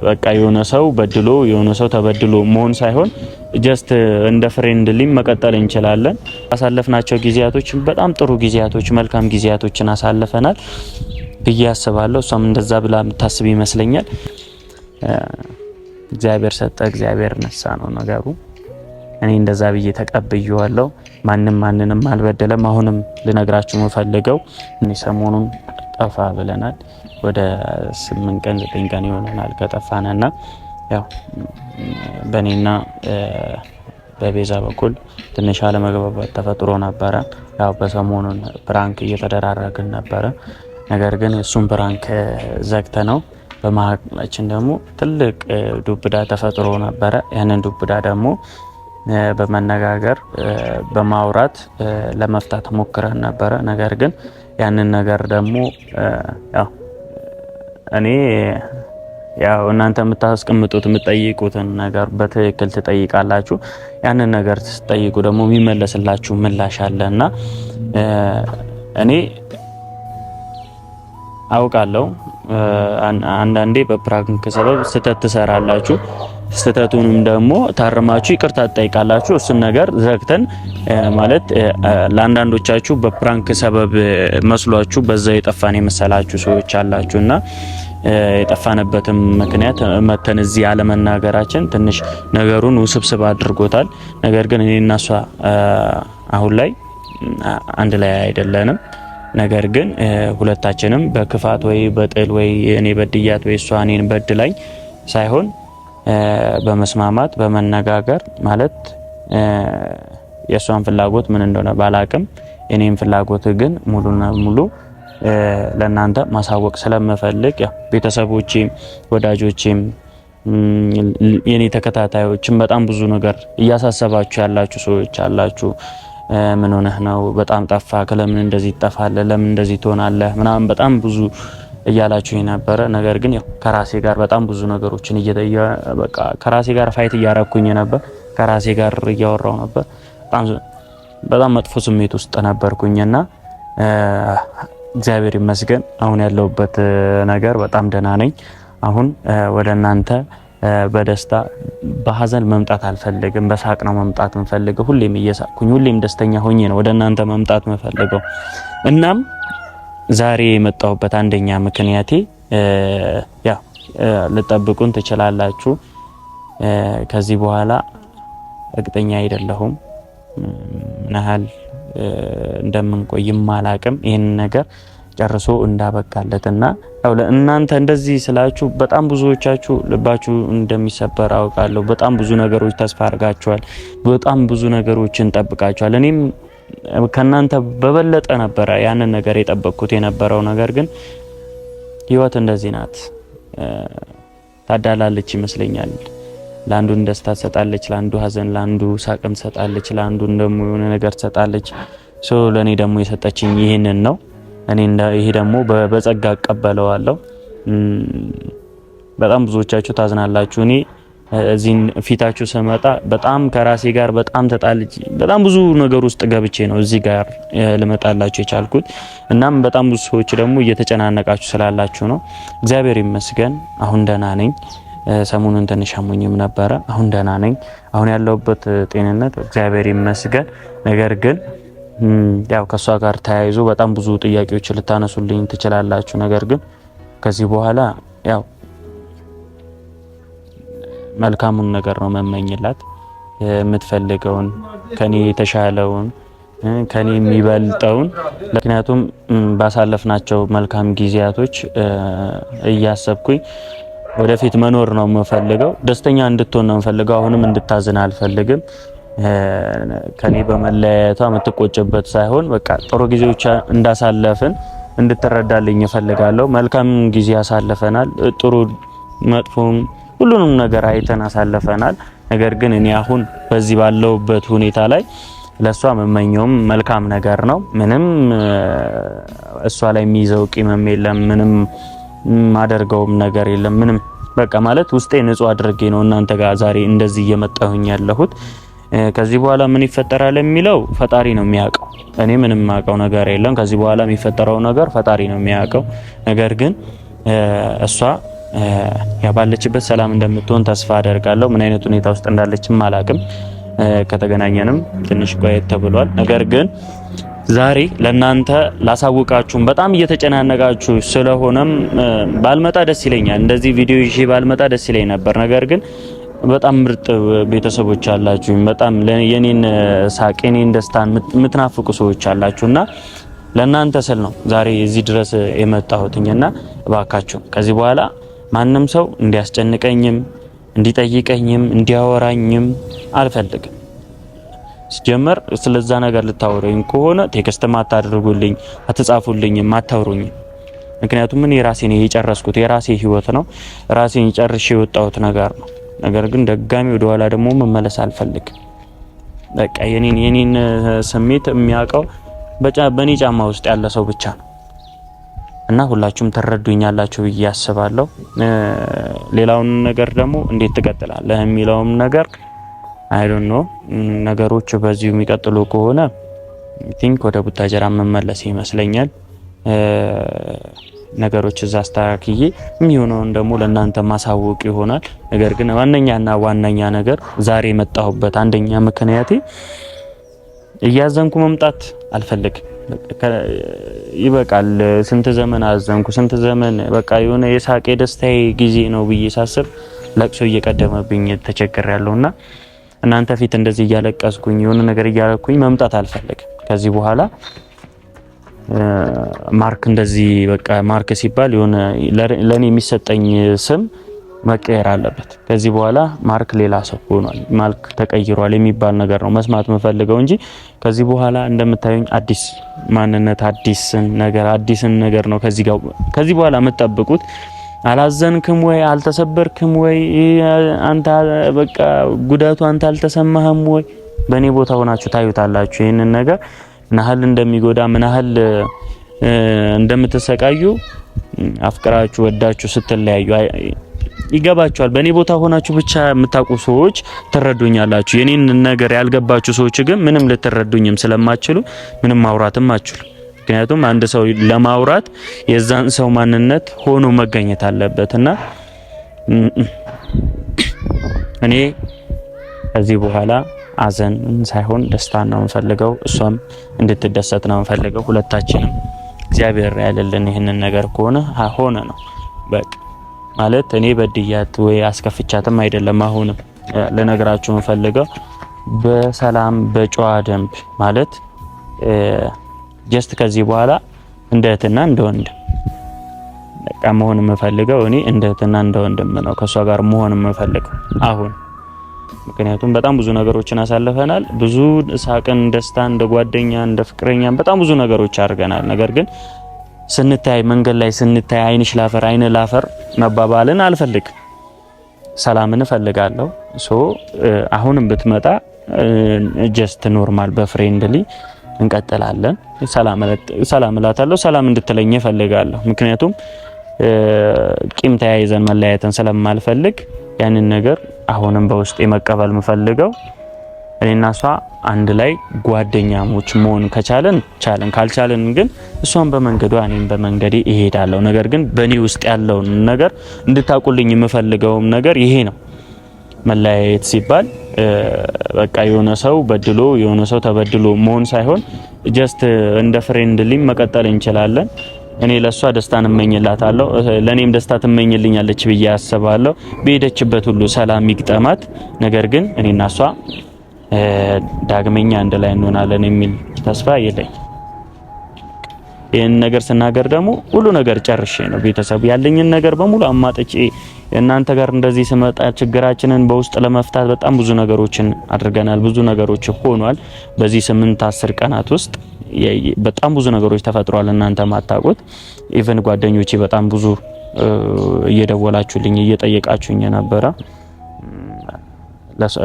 በቃ የሆነ ሰው በድሎ የሆነ ሰው ተበድሎ መሆን ሳይሆን ጀስት እንደ ፍሬንድሊ መቀጠል እንችላለን። አሳለፍናቸው ጊዜያቶች በጣም ጥሩ ጊዜያቶች መልካም ጊዜያቶችን አሳልፈናል ብዬ አስባለሁ። እሷም እንደዛ ብላ የምታስብ ይመስለኛል። እግዚአብሔር ሰጠ እግዚአብሔር ነሳ ነው ነገሩ። እኔ እንደዛ ብዬ ተቀብዬዋለሁ። ማንንም አልበደለም። አሁንም ልነግራችሁ የምፈልገው እኔ ሰሞኑን ጠፋ ብለናል። ወደ 8 ቀን 9 ቀን ይሆናል ከጠፋንና ያው በእኔና በቤዛ በኩል ትንሽ አለመግባባት ተፈጥሮ ነበረ። ያው በሰሞኑን ፕራንክ እየተደራረግን ነበረ። ነገር ግን እሱም ፕራንክ ዘግተ ነው በመሀላችን ደግሞ ትልቅ ዱብዳ ተፈጥሮ ነበረ። ያንን ዱብዳ ደግሞ በመነጋገር በማውራት ለመፍታት ሞክረን ነበረ። ነገር ግን ያንን ነገር ደግሞ እኔ ያው እናንተ የምታስቀምጡት የምትጠይቁትን ነገር በትክክል ትጠይቃላችሁ። ያንን ነገር ስትጠይቁ ደግሞ የሚመለስላችሁ ምላሽ አለና እኔ አውቃለሁ አንዳንዴ በፕራንክ ሰበብ ስህተት ትሰራላችሁ። ስህተቱንም ደግሞ ታርማችሁ ይቅርታ ትጠይቃላችሁ። እሱን ነገር ዘግተን ማለት ለአንዳንዶቻችሁ በፕራንክ ሰበብ መስሏችሁ በዛው የጠፋን የመሰላችሁ ሰዎች አላችሁና የጠፋንበትም ምክንያት መተን እዚህ አለመናገራችን ትንሽ ነገሩን ውስብስብ አድርጎታል። ነገር ግን እኔና እሷ አሁን ላይ አንድ ላይ አይደለንም። ነገር ግን ሁለታችንም በክፋት ወይ በጥል ወይ እኔ በድያት ወይ እሷ እኔን በድላኝ ሳይሆን በመስማማት በመነጋገር ማለት የእሷን ፍላጎት ምን እንደሆነ ባላቅም የኔን ፍላጎት ግን ሙሉ ለእናንተ ማሳወቅ ስለምፈልግ ያው ቤተሰቦቼም ወዳጆቼም የኔ ተከታታዮችም በጣም ብዙ ነገር እያሳሰባችሁ ያላችሁ ሰዎች አላችሁ። ምን ሆነህ ነው? በጣም ጠፋህ፣ ለምን እንደዚህ ትጠፋለህ? ለምን እንደዚህ ትሆናለህ? ምናምን በጣም ብዙ እያላችሁ ነበረ። ነገር ግን ያው ከራሴ ጋር በጣም ብዙ ነገሮችን በቃ ከራሴ ጋር ፋይት እያረኩኝ ነበር። ከራሴ ጋር እያወራው ነበር። በጣም መጥፎ ስሜት ውስጥ ነበርኩኝና እግዚአብሔር ይመስገን አሁን ያለሁበት ነገር በጣም ደህና ነኝ። አሁን ወደ እናንተ በደስታ በሐዘን መምጣት አልፈልግም። በሳቅ ነው መምጣት የምፈልገው። ሁሌም እየሳቅኩኝ ሁሌም ደስተኛ ሆኜ ነው ወደ እናንተ መምጣት የምፈልገው። እናም ዛሬ የመጣሁበት አንደኛ ምክንያቴ ያው ልጠብቁን ትችላላችሁ። ከዚህ በኋላ እርግጠኛ አይደለሁም ምን ያህል እንደምንቆይም አላቅም። ይሄን ነገር ጨርሶ እንዳበቃለትና ያው ለእናንተ እንደዚህ ስላችሁ በጣም ብዙዎቻችሁ ልባችሁ እንደሚሰበር አውቃለሁ። በጣም ብዙ ነገሮች ተስፋ አድርጋችኋል። በጣም ብዙ ነገሮችን ጠብቃችኋል። እኔም ከናንተ በበለጠ ነበረ ያንን ነገር የጠበቅኩት የነበረው። ነገር ግን ህይወት እንደዚህ ናት። ታዳላለች ይመስለኛል። ለአንዱ ደስታ ትሰጣለች፣ ለአንዱ ሀዘን፣ ለአንዱ ሳቅም ትሰጣለች፣ ለአንዱ ደግሞ የሆነ ነገር ትሰጣለች። ለኔ ደግሞ የሰጠችኝ ይሄንን ነው። እኔ ይሄ ደግሞ በጸጋ እቀበለዋለሁ። በጣም ብዙዎቻችሁ ታዝናላችሁ። እኔ እዚህ ፊታችሁ ስመጣ በጣም ከራሴ ጋር በጣም ተጣልቼ በጣም ብዙ ነገር ውስጥ ገብቼ ነው እዚህ ጋር ልመጣላችሁ የቻልኩት። እናም በጣም ብዙ ሰዎች ደግሞ እየተጨናነቃችሁ ስላላችሁ ነው። እግዚአብሔር ይመስገን አሁን ደህና ነኝ። ሰሞኑን ትንሽ አሞኝም ነበረ። አሁን ደህና ነኝ። አሁን ያለሁበት ጤንነት እግዚአብሔር ይመስገን። ነገር ግን ያው ከሷ ጋር ተያይዞ በጣም ብዙ ጥያቄዎች ልታነሱልኝ ትችላላችሁ። ነገር ግን ከዚህ በኋላ ያው መልካሙን ነገር ነው መመኝላት። የምትፈልገውን ከኔ የተሻለውን ከኔ የሚበልጠውን ምክንያቱም ባሳለፍናቸው መልካም ጊዜያቶች እያሰብኩኝ ወደፊት መኖር ነው የምፈልገው። ደስተኛ እንድትሆን ነው የምፈልገው። አሁንም እንድታዝን አልፈልግም። ከኔ በመለያየቷ የምትቆጭበት ሳይሆን በቃ ጥሩ ጊዜዎች እንዳሳለፍን እንድትረዳልኝ እፈልጋለሁ። መልካም ጊዜ አሳልፈናል። ጥሩ መጥፎም ሁሉንም ነገር አይተን አሳልፈናል። ነገር ግን እኔ አሁን በዚህ ባለውበት ሁኔታ ላይ ለሷ መመኘውም መልካም ነገር ነው። ምንም እሷ ላይ የሚይዘው ቂምም የለም። ምንም ማደርገውም ነገር የለም። ምንም በቃ ማለት ውስጤ ንጹህ አድርጌ ነው እናንተ ጋር ዛሬ እንደዚህ እየመጣሁኝ ያለሁት። ከዚህ በኋላ ምን ይፈጠራል የሚለው ፈጣሪ ነው የሚያውቀው። እኔ ምንም ማውቀው ነገር የለም። ከዚህ በኋላ የሚፈጠረው ነገር ፈጣሪ ነው የሚያውቀው። ነገር ግን እሷ ያባለችበት ሰላም እንደምትሆን ተስፋ አደርጋለሁ። ምን አይነት ሁኔታ ውስጥ እንዳለችም አላቅም። ከተገናኘንም ትንሽ ቆየት ተብሏል። ነገር ግን ዛሬ ለናንተ ላሳውቃችሁም በጣም እየተጨናነቃችሁ ስለሆነም ባልመጣ ደስ ይለኛል። እንደዚህ ቪዲዮ ይዤ ባልመጣ ደስ ይለኝ ነበር። ነገር ግን በጣም ምርጥ ቤተሰቦች አላችሁ። በጣም የኔን ሳቅ የኔን ደስታን የምትናፍቁ ሰዎች አላችሁና ለናንተ ስል ነው ዛሬ እዚህ ድረስ የመጣሁትኝና እባካችሁ ከዚህ በኋላ ማንም ሰው እንዲያስጨንቀኝም እንዲጠይቀኝም እንዲያወራኝም አልፈልግም። ሲጀመር ስለዛ ነገር ልታወሩኝ ከሆነ ቴክስትም አታድርጉልኝ፣ አትጻፉልኝም፣ አታወሩኝ። ምክንያቱም እኔ ራሴን የጨረስኩት የራሴ ህይወት ነው፣ ራሴን ጨርሼ የወጣሁት ነገር ነው። ነገር ግን ደጋሚ ወደ ኋላ ደግሞ መመለስ አልፈልግም። በቃ የኔን ስሜት የሚያውቀው በኔ ጫማ ውስጥ ያለ ሰው ብቻ ነው እና ሁላችሁም ተረዱኛላችሁ ብዬ አስባለሁ። ሌላውን ነገር ደግሞ እንዴት ትቀጥላለህ የሚለውም ነገር አይ ዶንት ኖ። ነገሮች በዚሁ የሚቀጥሉ ከሆነ አይ ቲንክ ወደ ቡታጀራ መመለስ ይመስለኛል። ነገሮች እዛ አስተካክዬ የሚሆነውን ደግሞ ለእናንተ ማሳወቅ ይሆናል። ነገር ግን ዋነኛ ነገር ዛሬ የመጣሁበት አንደኛ ምክንያቴ እያዘንኩ መምጣት አልፈልግም። ይበቃል። ስንት ዘመን አዘንኩ፣ ስንት ዘመን በቃ የሆነ የሳቄ ደስታዬ ጊዜ ነው ብዬ ሳስብ ለቅሶ እየቀደመብኝ ተቸግሬያለሁና እናንተ ፊት እንደዚህ እያለቀስኩኝ የሆነ ነገር እያለኩኝ መምጣት አልፈልግም። ከዚህ በኋላ ማርክ እንደዚህ በቃ ማርክ ሲባል የሆነ ለኔ የሚሰጠኝ ስም መቀየር አለበት። ከዚህ በኋላ ማርክ ሌላ ሰው ሆኗል፣ ማርክ ተቀይሯል የሚባል ነገር ነው መስማት የምፈልገው እንጂ ከዚህ በኋላ እንደምታዩኝ አዲስ ማንነት አዲስን ነገር ነው ከዚህ በኋላ የምትጠብቁት። አላዘንክም ወይ አልተሰበርክም ወይ አንተ በቃ ጉዳቱ አንተ አልተሰማህም ወይ? በእኔ ቦታ ሆናችሁ ታዩታላችሁ ይሄንን ነገር ምን ያህል እንደሚጎዳ ምን ያህል እንደምትሰቃዩ አፍቅራችሁ ወዳችሁ ስትለያዩ ይገባችኋል። በእኔ ቦታ ሆናችሁ ብቻ የምታውቁ ሰዎች ትረዱኛላችሁ። የኔን ነገር ያልገባችሁ ሰዎች ግን ምንም ልትረዱኝም ስለማትችሉ ምንም ማውራትም አትችሉ። ምክንያቱም አንድ ሰው ለማውራት የዛን ሰው ማንነት ሆኖ መገኘት አለበትና እኔ ከዚህ በኋላ አዘን ሳይሆን ደስታን ነው የምፈልገው። እሷም እንድትደሰት ነው የምፈልገው። ሁለታችንም እግዚአብሔር ያለልን ይሄንን ነገር ከሆነ ሆነ ነው በቃ። ማለት እኔ በድያት ወይ አስከፍቻትም አይደለም። አሁንም ለነገራችሁ የምፈልገው በሰላም በጨዋ ደንብ ማለት ጀስት ከዚህ በኋላ እንደ እህትና እንደ ወንድም በቃ መሆን የምፈልገው እኔ እንደ እህትና እንደ ወንድም ነው ከሷ ጋር መሆን የምፈልገው አሁን። ምክንያቱም በጣም ብዙ ነገሮችን አሳልፈናል። ብዙ ሳቅን፣ ደስታን፣ እንደ ጓደኛ እንደ ፍቅረኛ በጣም ብዙ ነገሮች አድርገናል። ነገር ግን ስንታይ መንገድ ላይ ስንታይ አይንሽ ላፈር አይነ ላፈር መባባልን አልፈልግም። ሰላምን እፈልጋለሁ። አሁንም ብትመጣ ጀስት ኖርማል በፍሬንድሊ እንቀጥላለን። ሰላም እላታለሁ። ሰላም እንድትለኝ እፈልጋለሁ። ምክንያቱም ቂም ተያይዘን መለያየትን ስለማልፈልግ ያንን ነገር አሁንም በውስጤ መቀበል የምፈልገው እኔና እሷ አንድ ላይ ጓደኛሞች መሆን ከቻለን ካልቻለን ግን እሷን በመንገዷ እኔም በመንገዴ እሄዳለሁ። ነገር ግን በእኔ ውስጥ ያለውን ነገር እንድታቁልኝ የምፈልገውም ነገር ይሄ ነው። መለያየት ሲባል በቃ የሆነ ሰው በድሎ የሆነ ሰው ተበድሎ መሆን ሳይሆን ጀስት እንደ ፍሬንድሊ መቀጠል እንችላለን። እኔ ለሷ ደስታን እመኝላታለሁ፣ ለኔም ደስታ ትመኝልኛለች ብዬ አስባለሁ። በሄደችበት ሁሉ ሰላም ይግጠማት። ነገር ግን እኔና እሷ ዳግመኛ አንድ ላይ እንሆናለን የሚል ተስፋ የለኝ። ይሄን ነገር ስናገር ደግሞ ሁሉ ነገር ጨርሼ ነው ቤተሰብ ያለኝን ነገር በሙሉ አማጥጬ እናንተ ጋር እንደዚህ ስመጣ ችግራችንን በውስጥ ለመፍታት በጣም ብዙ ነገሮችን አድርገናል። ብዙ ነገሮች ሆኗል። በዚህ 8-10 ቀናት ውስጥ በጣም ብዙ ነገሮች ተፈጥሯል። እናንተ ማታውቁት ኢቭን ጓደኞቼ በጣም ብዙ እየደወላችሁልኝ እየጠየቃችሁኝ ነበረ።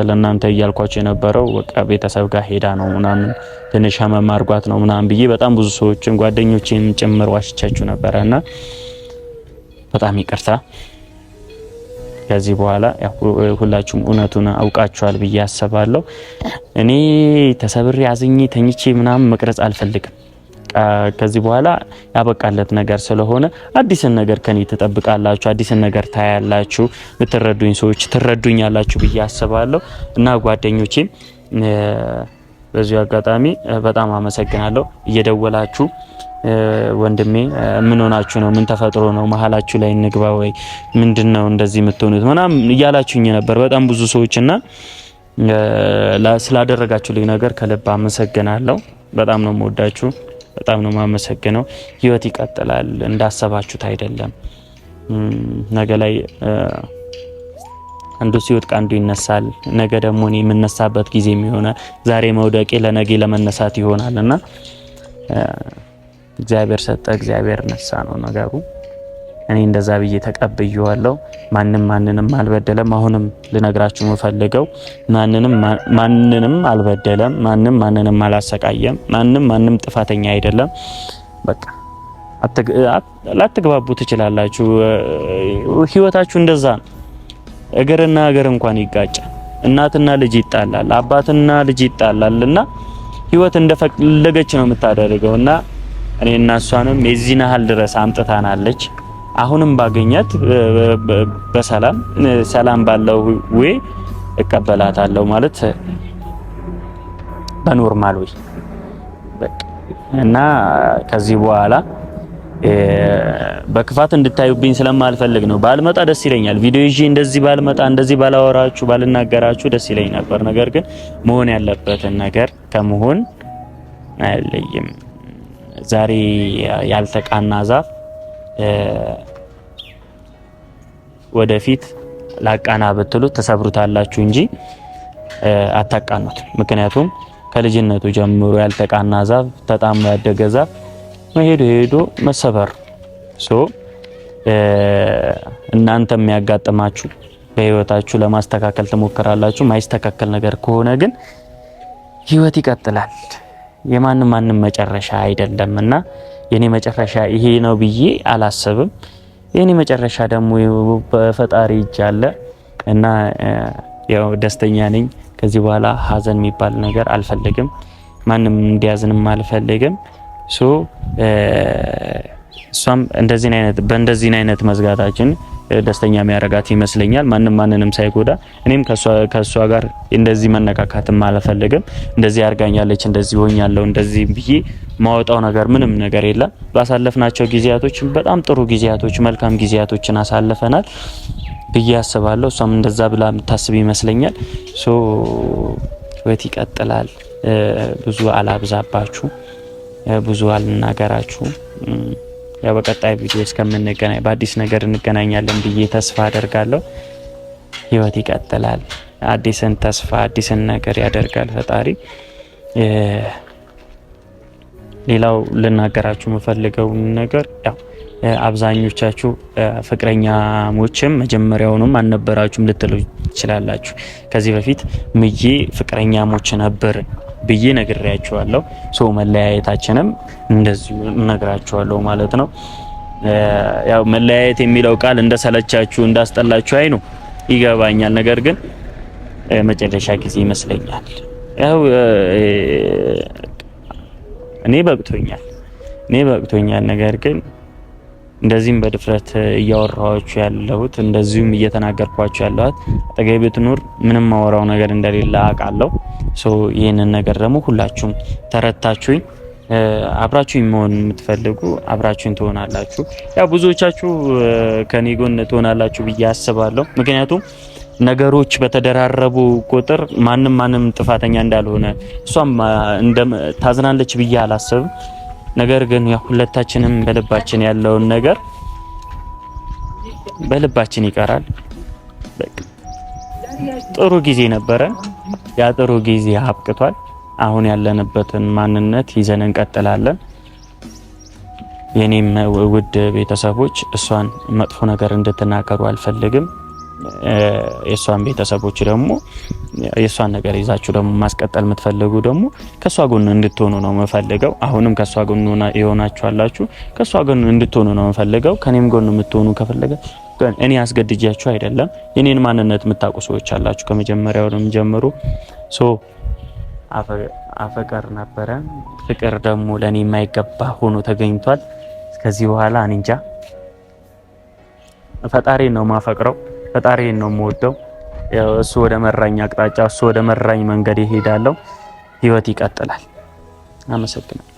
ለእናንተ እያልኳችሁ የነበረው በቃ ቤተሰብ ጋር ሄዳ ነው ምናምን ትንሽ ህመም አርጓት ነው ምናምን ብዬ በጣም ብዙ ሰዎችን ጓደኞቼን ጭምር ዋሽቻችሁ ነበርና በጣም ይቅርታ። ከዚህ በኋላ ሁላችሁም እውነቱን አውቃችኋል ብዬ አስባለሁ። እኔ ተሰብሬ አዝኜ ተኝቼ ምናምን መቅረጽ አልፈልግም። ከዚህ በኋላ ያበቃለት ነገር ስለሆነ አዲስን ነገር ከኔ ትጠብቃላችሁ፣ አዲስን ነገር ታያላችሁ። ብትረዱኝ ሰዎች ትረዱኛላችሁ ብዬ አስባለሁ እና ጓደኞቼም በዚህ አጋጣሚ በጣም አመሰግናለሁ። እየደወላችሁ ወንድሜ ምን ሆናችሁ ነው? ምን ተፈጥሮ ነው? መሀላችሁ ላይ እንግባ ወይ ምንድነው እንደዚህ የምትሆኑት ምናምን እያላችሁኝ ነበር በጣም ብዙ ሰዎችና ስላደረጋችሁልኝ ነገር ከልብ አመሰግናለሁ። በጣም ነው የምወዳችሁ፣ በጣም ነው የማመሰግነው። ህይወት ይቀጥላል፣ እንዳሰባችሁት አይደለም። ነገ ላይ አንዱ ሲወድቅ አንዱ ይነሳል። ነገ ደግሞ እኔ የምነሳበት ጊዜ የሚሆነ ዛሬ መውደቄ ለነገ ለመነሳት ይሆናልና እግዚአብሔር ሰጠ እግዚአብሔር ነሳ ነው ነገሩ። እኔ እንደዛ ብዬ ተቀብዬዋለሁ። ማንንም አልበደለም። አሁንም ልነግራችሁ የምፈልገው ማንንም አልበደለም፣ ማንንም አላሰቃየም፣ ማንም ጥፋተኛ አይደለም። በቃ ላትግባቡ ትችላላችሁ። ህይወታችሁ እንደዛ ነው። እግርና እግር እንኳን ይጋጫል። እናትና ልጅ ይጣላል፣ አባትና ልጅ ይጣላልና ህይወት እንደፈለገች ነው የምታደርገውና እኔና እሷንም የዚህን ያህል ድረስ አምጥታናለች። አሁንም ባገኛት ሰላም ባለው ወይ እቀበላታለሁ ማለት በኖርማል ወይ በቃ እና ከዚህ በኋላ በክፋት እንድታዩብኝ ስለማልፈልግ ነው። ባልመጣ ደስ ይለኛል። ቪዲዮ ይዤ እንደዚህ ባልመጣ እንደዚህ ባላወራችሁ ባልናገራችሁ ደስ ይለኝ ነበር። ነገር ግን መሆን ያለበትን ነገር ከመሆን አይለይም። ዛሬ ያልተቃና ዛፍ ወደፊት ላቃና ብትሉት ተሰብሩታላችሁ እንጂ አታቃኑት። ምክንያቱም ከልጅነቱ ጀምሮ ያልተቃና ዛፍ ተጣሞ ያደገ ዛፍ ሄዶ መሰበር እናንተ የሚያጋጥማችሁ በህይወታችሁ ለማስተካከል ተሞክራላችሁ። ማይስተካከል ነገር ከሆነ ግን ህይወት ይቀጥላል። የማንም መጨረሻ አይደለምና የኔ መጨረሻ ይሄ ነው ብዬ አላስብም። የኔ መጨረሻ ደግሞ በፈጣሪ እጅ አለ እና ያው ደስተኛ ነኝ። ከዚህ በኋላ ሀዘን የሚባል ነገር አልፈልግም። ማንም እንዲያዝንም አልፈልግም። እሷም በእንደዚህ አይነት መዝጋታችን ደስተኛ የሚያረጋት ይመስለኛል። ማንንም ሳይጎዳ እኔም ከሷ ጋር እንደዚህ መነካካትም አልፈልግም። እንደዚህ አርጋኛለች፣ እንደዚህ ሆኛለሁ፣ እንደዚህ ብዬ ማወጣው ነገር ምንም ነገር የለም። ባሳለፍናቸው ጊዜያቶች በጣም ጥሩ ጊዜያቶች፣ መልካም ጊዜያቶችን አሳልፈናል ብዬ አስባለሁ። እሷም እንደዛ ብላ የምታስብ ይመስለኛል። ህይወት ይቀጥላል። ብዙ አላብዛባችሁ፣ ብዙ አልናገራችሁ። ያው በቀጣይ ቪዲዮ እስከምንገናኝ በአዲስ ነገር እንገናኛለን ብዬ ተስፋ አደርጋለሁ። ህይወት ይቀጥላል። አዲስን ተስፋ አዲስን ነገር ያደርጋል ፈጣሪ። ሌላው ልናገራችሁ የምፈልገው ነገር ያው አብዛኞቻችሁ ፍቅረኛሞችም መጀመሪያውንም አልነበራችሁም ልትሉ ትችላላችሁ። ከዚህ በፊት ምዬ ፍቅረኛሞች ነበር ብዬ ነግሬያችኋለሁ። መለያየታችንም እንደዚሁ ነግራችኋለሁ ማለት ነው። ያው መለያየት የሚለው ቃል እንደሰለቻችሁ እንዳስጠላችሁ አይ ነው ይገባኛል። ነገር ግን መጨረሻ ጊዜ ይመስለኛል። ያው እኔ በቅቶኛል። ነገር ግን እንደዚህም በድፍረት እያወራኋችሁ ያለሁት እንደዚሁም እየተናገርኳችሁ ያለሁት አጠገቤ ብትኖር ምንም ማወራው ነገር እንደሌለ አውቃለሁ። ይሄንን ነገር ደግሞ ሁላችሁም ተረታችሁኝ። አብራችሁኝ መሆን የምትፈልጉ አብራችሁኝ ትሆናላችሁ። ያው ብዙዎቻችሁ ከኔ ጎን ትሆናላችሁ ብዬ አስባለሁ። ምክንያቱም ነገሮች በተደራረቡ ቁጥር ማንም ጥፋተኛ እንዳልሆነ እሷም ታዝናለች ብዬ አላስብም። ነገር ግን ያው ሁለታችንም በልባችን ያለውን ነገር በልባችን ይቀራል። ጥሩ ጊዜ ነበረ። ያ ጥሩ ጊዜ አብቅቷል። አሁን ያለንበትን ማንነት ይዘን እንቀጥላለን። የኔም ውድ ቤተሰቦች እሷን መጥፎ ነገር እንድትናገሩ አልፈልግም። የሷን ቤተሰቦች ደግሞ የሷን ነገር ይዛችሁ ደግሞ ማስቀጠል የምትፈልጉ ደግሞ ከሷ ጎን እንድትሆኑ ነው የምፈልገው። አሁንም ከሷ ጎን ይሆናችኋላችሁ። ከሷ ጎን እንድትሆኑ ነው የምፈልገው። ከኔም ጎን የምትሆኑ ከፈለገ እኔ አስገድጃችሁ አይደለም። የኔን ማንነት የምታውቁ ሰዎች አላችሁ ከመጀመሪያውም ጀምሮ። አፈቀር ነበረ። ፍቅር ደግሞ ለኔ የማይገባ ሆኖ ተገኝቷል። ከዚህ በኋላ እኔ እንጃ ፈጣሪን ነው ማፈቅረው፣ ፈጣሪን ነው የምወደው። እሱ ወደ መራኝ አቅጣጫ፣ እሱ ወደ መራኝ መንገድ ይሄዳለው። ህይወት ይቀጥላል። አመሰግናለሁ።